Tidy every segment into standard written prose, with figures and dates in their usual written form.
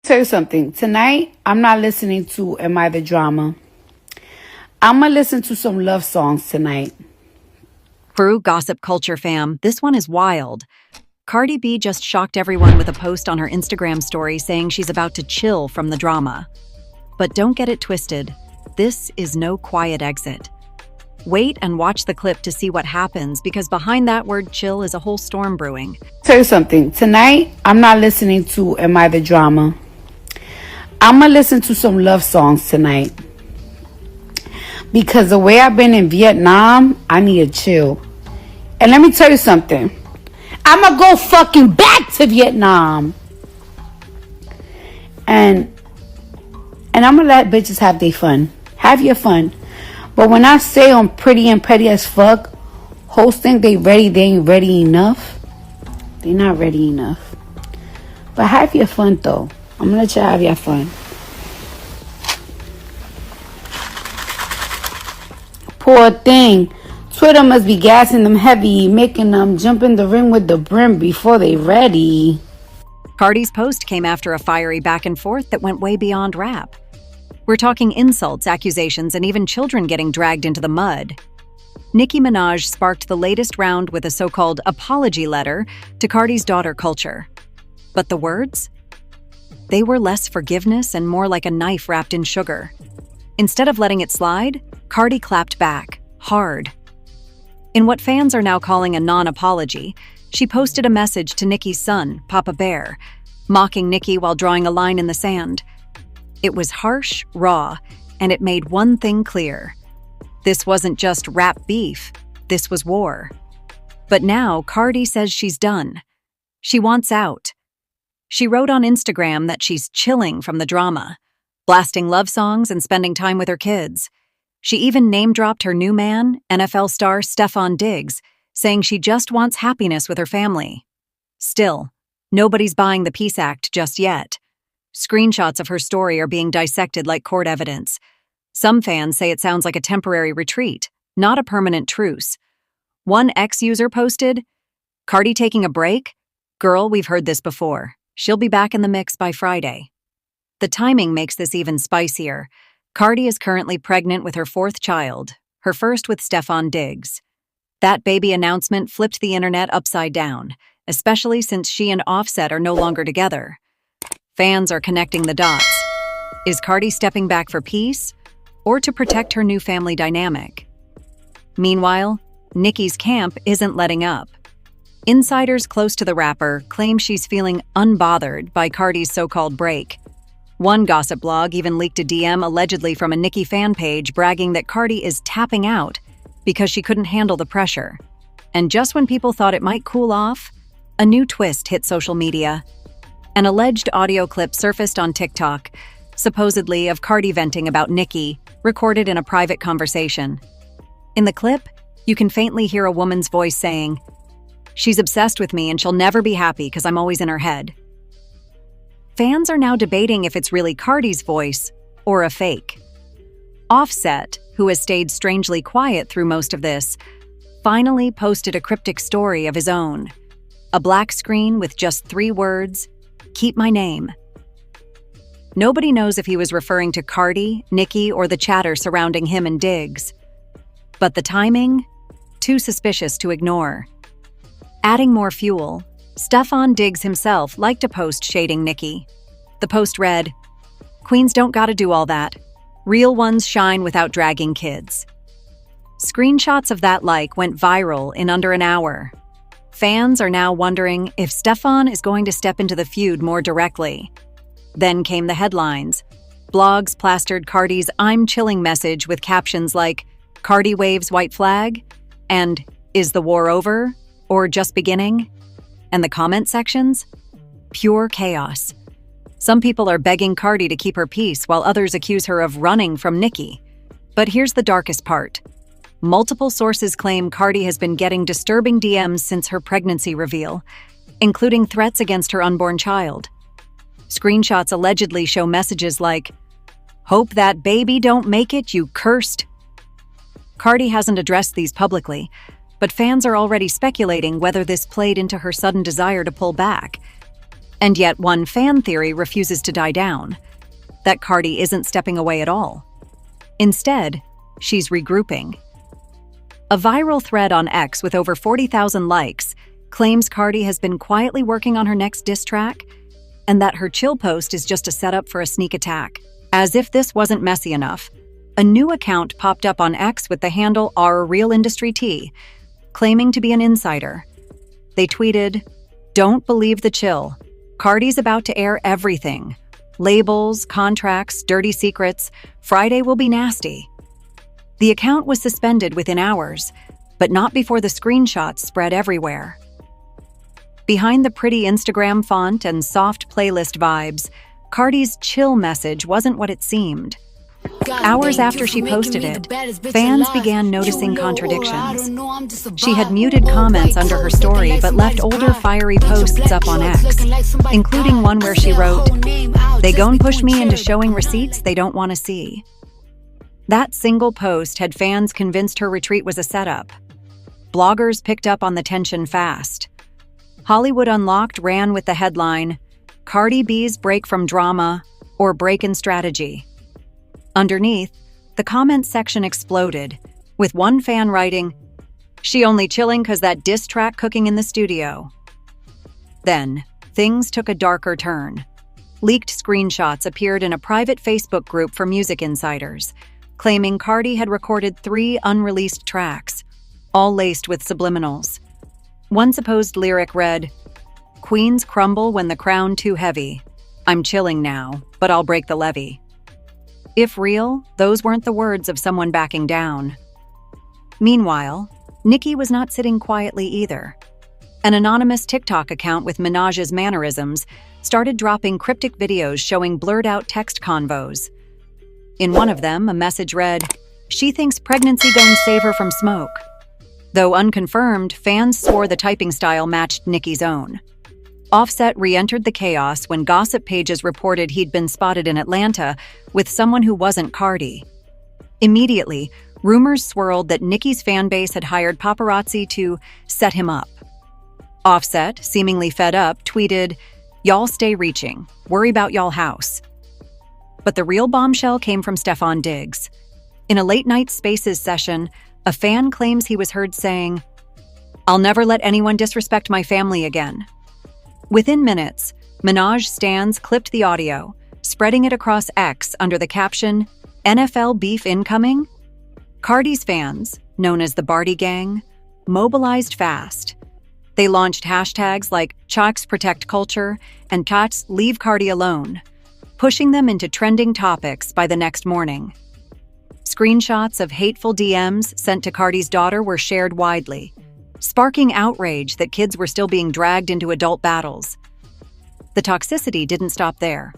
Tell you something. Tonight, I'm not listening to Am I the Drama. I'm going to listen to some love songs tonight. Brew Gossip Culture fam, this one is wild. Cardi B just shocked everyone with a post on her Instagram story saying she's about to chill from the drama. But don't get it twisted. This is no quiet exit. Wait and watch the clip to see what happens, because behind that word chill is a whole storm brewing. Tell you something. Tonight, I'm not listening to Am I the Drama. I'm going to listen to some love songs tonight. Because the way I've been in Vietnam, I need to chill. And let me tell you something. I'm going to go fucking back to Vietnam. And I'm going to let bitches have their fun. Have your fun. But when I say I'm pretty and petty as fuck, hoes think they ready, they ain't ready enough. They not ready enough. But have your fun though. I'm going to let you have your fun. Poor thing. Twitter must be gassing them heavy, making them jump in the ring with the brim before they ready. Cardi's post came after a fiery back and forth that went way beyond rap. We're talking insults, accusations, and even children getting dragged into the mud. Nicki Minaj sparked the latest round with a so-called apology letter to Cardi's daughter Kulture. But the words? They were less forgiveness and more like a knife wrapped in sugar. Instead of letting it slide, Cardi clapped back, hard. In what fans are now calling a non-apology, she posted a message to Nicki's son, Papa Bear, mocking Nicki while drawing a line in the sand. It was harsh, raw, and it made one thing clear. This wasn't just rap beef, this was war. But now Cardi says she's done. She wants out. She wrote on Instagram that she's chilling from the drama, blasting love songs and spending time with her kids. She even name-dropped her new man, NFL star Stefon Diggs, saying she just wants happiness with her family. Still, nobody's buying the peace act just yet. Screenshots of her story are being dissected like court evidence. Some fans say it sounds like a temporary retreat, not a permanent truce. One ex-user posted, "Cardi taking a break? Girl, we've heard this before. She'll be back in the mix by Friday." The timing makes this even spicier. Cardi is currently pregnant with her fourth child, her first with Stefon Diggs. That baby announcement flipped the internet upside down, especially since she and Offset are no longer together. Fans are connecting the dots. Is Cardi stepping back for peace or to protect her new family dynamic? Meanwhile, Nicki's camp isn't letting up. Insiders close to the rapper claim she's feeling unbothered by Cardi's so-called break. One gossip blog even leaked a DM allegedly from a Nicki fan page bragging that Cardi is tapping out because she couldn't handle the pressure. And just when people thought it might cool off, a new twist hit social media. An alleged audio clip surfaced on TikTok, supposedly of Cardi venting about Nicki, recorded in a private conversation. In the clip, you can faintly hear a woman's voice saying, "She's obsessed with me and she'll never be happy because I'm always in her head." Fans are now debating if it's really Cardi's voice or a fake. Offset, who has stayed strangely quiet through most of this, finally posted a cryptic story of his own. A black screen with just 3 words, "Keep my name." Nobody knows if he was referring to Cardi, Nicki, or the chatter surrounding him and Diggs. But the timing? Too suspicious to ignore. Adding more fuel, Stefon Diggs himself liked a post shading Nicki. The post read, "Queens don't gotta do all that. Real ones shine without dragging kids." Screenshots of that like went viral in under an hour. Fans are now wondering if Stefon is going to step into the feud more directly. Then came the headlines. Blogs plastered Cardi's "I'm chilling" message with captions like, "Cardi waves white flag," and "Is the war over?" or "Just beginning?" And the comment sections? Pure chaos. Some people are begging Cardi to keep her peace while others accuse her of running from Nicki. But here's the darkest part. Multiple sources claim Cardi has been getting disturbing DMs since her pregnancy reveal, including threats against her unborn child. Screenshots allegedly show messages like, "Hope that baby don't make it, you cursed." Cardi hasn't addressed these publicly, but fans are already speculating whether this played into her sudden desire to pull back. And yet one fan theory refuses to die down, that Cardi isn't stepping away at all. Instead, she's regrouping. A viral thread on X with over 40,000 likes claims Cardi has been quietly working on her next diss track, and that her chill post is just a setup for a sneak attack. As if this wasn't messy enough, a new account popped up on X with the handle @RealIndustryT, claiming to be an insider. They tweeted, "Don't believe the chill. Cardi's about to air everything. Labels, contracts, dirty secrets. Friday will be nasty." The account was suspended within hours, but not before the screenshots spread everywhere. Behind the pretty Instagram font and soft playlist vibes, Cardi's chill message wasn't what it seemed. Hours after she posted it, fans began noticing contradictions. She had muted comments under her story but left older fiery posts up on X, including one where she wrote, "They gon' push me into showing receipts they don't want to see." That single post had fans convinced her retreat was a setup. Bloggers picked up on the tension fast. Hollywood Unlocked ran with the headline, "Cardi B's break from drama or break in strategy." Underneath, the comment section exploded, with one fan writing, "She only chilling 'cause that diss track cooking in the studio." Then, things took a darker turn. Leaked screenshots appeared in a private Facebook group for music insiders, claiming Cardi had recorded 3 unreleased tracks, all laced with subliminals. One supposed lyric read, "Queens crumble when the crown too heavy. I'm chilling now, but I'll break the levee." If real, those weren't the words of someone backing down. Meanwhile, Nicki was not sitting quietly either. An anonymous TikTok account with Minaj's mannerisms started dropping cryptic videos showing blurred-out text convos. In one of them, a message read, "She thinks pregnancy gon' save her from smoke." Though unconfirmed, fans swore the typing style matched Nicki's own. Offset re-entered the chaos when gossip pages reported he'd been spotted in Atlanta with someone who wasn't Cardi. Immediately, rumors swirled that Nicki's fanbase had hired paparazzi to set him up. Offset, seemingly fed up, tweeted, "Y'all stay reaching. Worry about y'all house." But the real bombshell came from Stefon Diggs. In a late-night Spaces session, a fan claims he was heard saying, "I'll never let anyone disrespect my family again." Within minutes, Minaj stans clipped the audio, spreading it across X under the caption, "NFL beef incoming?" Cardi's fans, known as the Barty Gang, mobilized fast. They launched hashtags like Chalks Protect Culture and Cats Leave Cardi Alone, pushing them into trending topics by the next morning. Screenshots of hateful DMs sent to Cardi's daughter were shared widely, sparking outrage that kids were still being dragged into adult battles. The toxicity didn't stop there.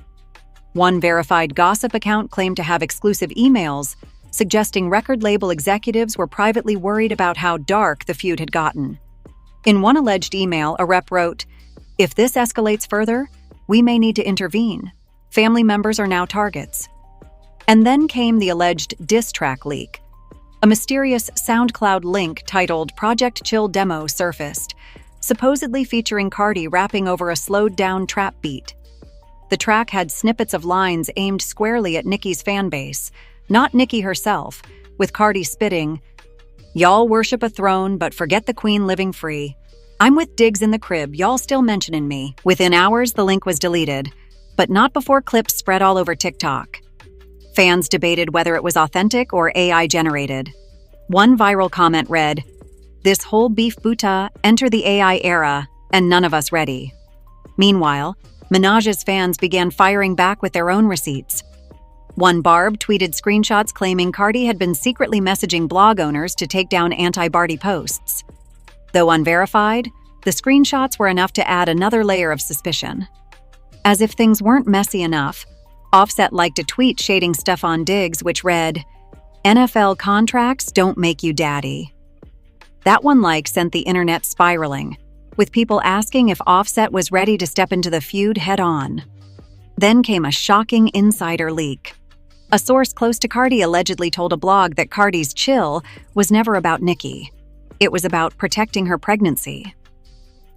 One verified gossip account claimed to have exclusive emails suggesting record label executives were privately worried about how dark the feud had gotten. In one alleged email, a rep wrote, "If this escalates further, we may need to intervene. Family members are now targets." And then came the alleged diss track leak. A mysterious SoundCloud link titled Project Chill Demo surfaced, supposedly featuring Cardi rapping over a slowed-down trap beat. The track had snippets of lines aimed squarely at Nicki's fanbase, not Nicki herself, with Cardi spitting, "Y'all worship a throne but forget the queen living free. I'm with Diggs in the crib, y'all still mentioning me." Within hours, the link was deleted, but not before clips spread all over TikTok. Fans debated whether it was authentic or AI-generated. One viral comment read, "This whole beef buta, enter the AI era, and none of us ready." Meanwhile, Minaj's fans began firing back with their own receipts. One Barb tweeted screenshots claiming Cardi had been secretly messaging blog owners to take down anti-Barty posts. Though unverified, the screenshots were enough to add another layer of suspicion. As if things weren't messy enough, Offset liked a tweet shading Stefon Diggs, which read, "NFL contracts don't make you daddy." That one like sent the internet spiraling, with people asking if Offset was ready to step into the feud head-on. Then came a shocking insider leak. A source close to Cardi allegedly told a blog that Cardi's chill was never about Nicki. It was about protecting her pregnancy.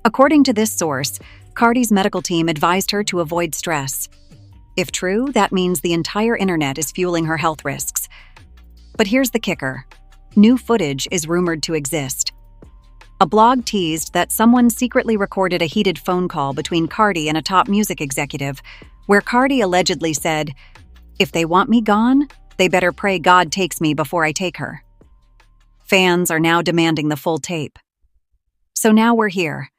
According to this source, Cardi's medical team advised her to avoid stress. If true, that means the entire internet is fueling her health risks. But here's the kicker. New footage is rumored to exist. A blog teased that someone secretly recorded a heated phone call between Cardi and a top music executive, where Cardi allegedly said, "If they want me gone, they better pray God takes me before I take her." Fans are now demanding the full tape. So now we're here.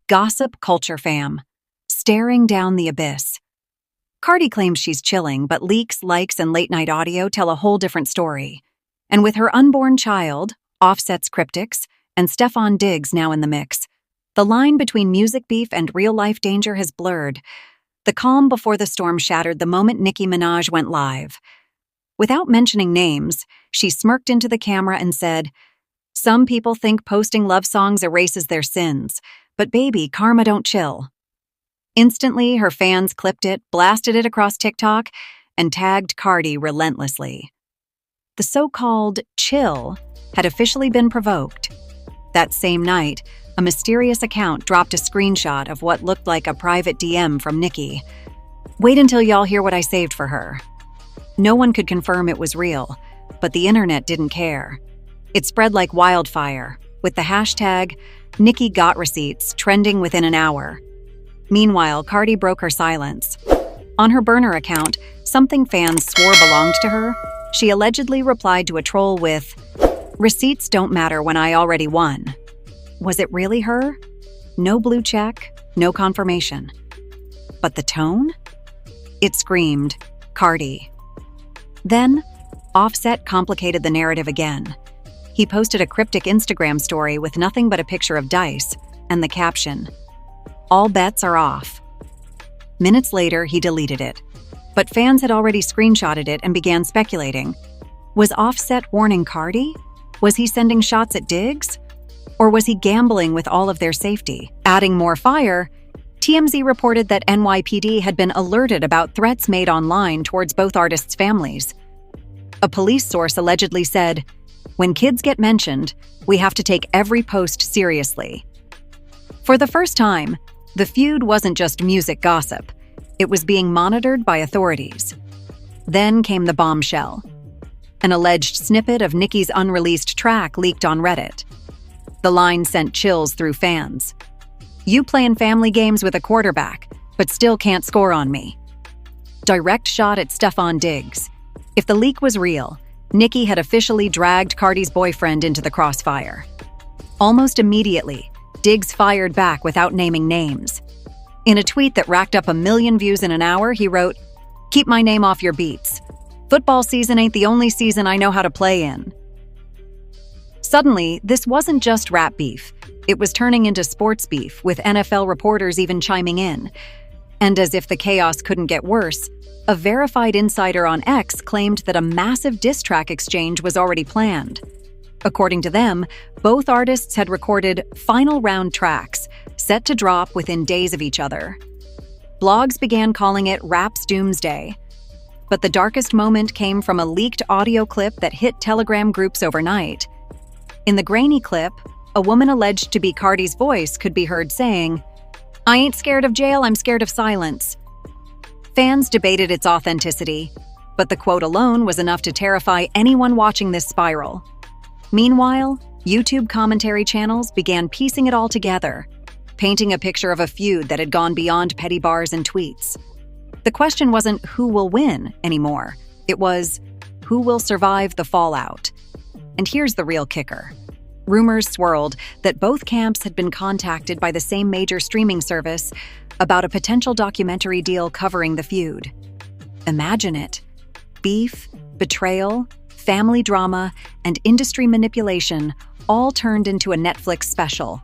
Gossip culture fam, staring down the abyss. Cardi claims she's chilling, but leaks, likes, and late-night audio tell a whole different story. And with her unborn child, Offset's Cryptics, and Stefon Diggs now in the mix, the line between music beef and real-life danger has blurred. The calm before the storm shattered the moment Nicki Minaj went live. Without mentioning names, she smirked into the camera and said, "Some people think posting love songs erases their sins, but baby, karma don't chill." Instantly, her fans clipped it, blasted it across TikTok, and tagged Cardi relentlessly. The so-called chill had officially been provoked. That same night, a mysterious account dropped a screenshot of what looked like a private DM from Nicki. Wait until y'all hear what I saved for her. No one could confirm it was real, but the internet didn't care. It spread like wildfire, with the hashtag Nicki Got Receipts trending within an hour. Meanwhile, Cardi broke her silence. On her burner account, something fans swore belonged to her, she allegedly replied to a troll with, "Receipts don't matter when I already won." Was it really her? No blue check, no confirmation. But the tone? It screamed, Cardi. Then, Offset complicated the narrative again. He posted a cryptic Instagram story with nothing but a picture of dice and the caption, "All bets are off." Minutes later, he deleted it. But fans had already screenshotted it and began speculating. Was Offset warning Cardi? Was he sending shots at Diggs? Or was he gambling with all of their safety? Adding more fire, TMZ reported that NYPD had been alerted about threats made online towards both artists' families. A police source allegedly said, "When kids get mentioned, we have to take every post seriously." For the first time, the feud wasn't just music gossip. It was being monitored by authorities. Then came the bombshell. An alleged snippet of Nicki's unreleased track leaked on Reddit. The line sent chills through fans. "You playing family games with a quarterback, but still can't score on me." Direct shot at Stefon Diggs. If the leak was real, Nicki had officially dragged Cardi's boyfriend into the crossfire. Almost immediately, Diggs fired back without naming names. In a tweet that racked up 1 million views in an hour, he wrote, "Keep my name off your beats. Football season ain't the only season I know how to play in." Suddenly, this wasn't just rap beef. It was turning into sports beef, with NFL reporters even chiming in. And as if the chaos couldn't get worse, a verified insider on X claimed that a massive diss track exchange was already planned. According to them, both artists had recorded final round tracks, set to drop within days of each other. Blogs began calling it Rap's Doomsday. But the darkest moment came from a leaked audio clip that hit Telegram groups overnight. In the grainy clip, a woman alleged to be Cardi's voice could be heard saying, "I ain't scared of jail, I'm scared of silence." Fans debated its authenticity, but the quote alone was enough to terrify anyone watching this spiral. Meanwhile, YouTube commentary channels began piecing it all together, painting a picture of a feud that had gone beyond petty bars and tweets. The question wasn't who will win anymore. It was, who will survive the fallout? And here's the real kicker. Rumors swirled that both camps had been contacted by the same major streaming service about a potential documentary deal covering the feud. Imagine it. Beef, betrayal, family drama, and industry manipulation all turned into a Netflix special.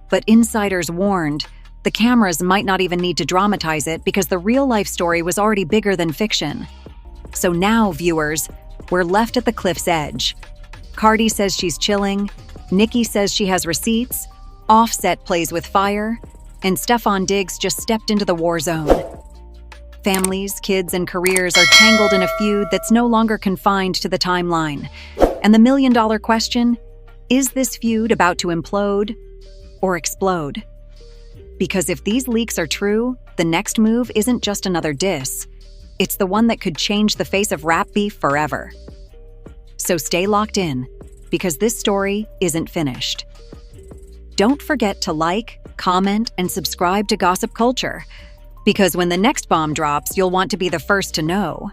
But insiders warned the cameras might not even need to dramatize it because the real-life story was already bigger than fiction. So now, viewers, we're left at the cliff's edge. Cardi says she's chilling, Nicki says she has receipts, Offset plays with fire, and Stefon Diggs just stepped into the war zone. Families, kids, and careers are tangled in a feud that's no longer confined to the timeline. And the million-dollar question, is this feud about to implode or explode? Because if these leaks are true, the next move isn't just another diss. It's the one that could change the face of rap beef forever. So stay locked in, because this story isn't finished. Don't forget to like, comment, and subscribe to Gossip Culture, because when the next bomb drops, you'll want to be the first to know.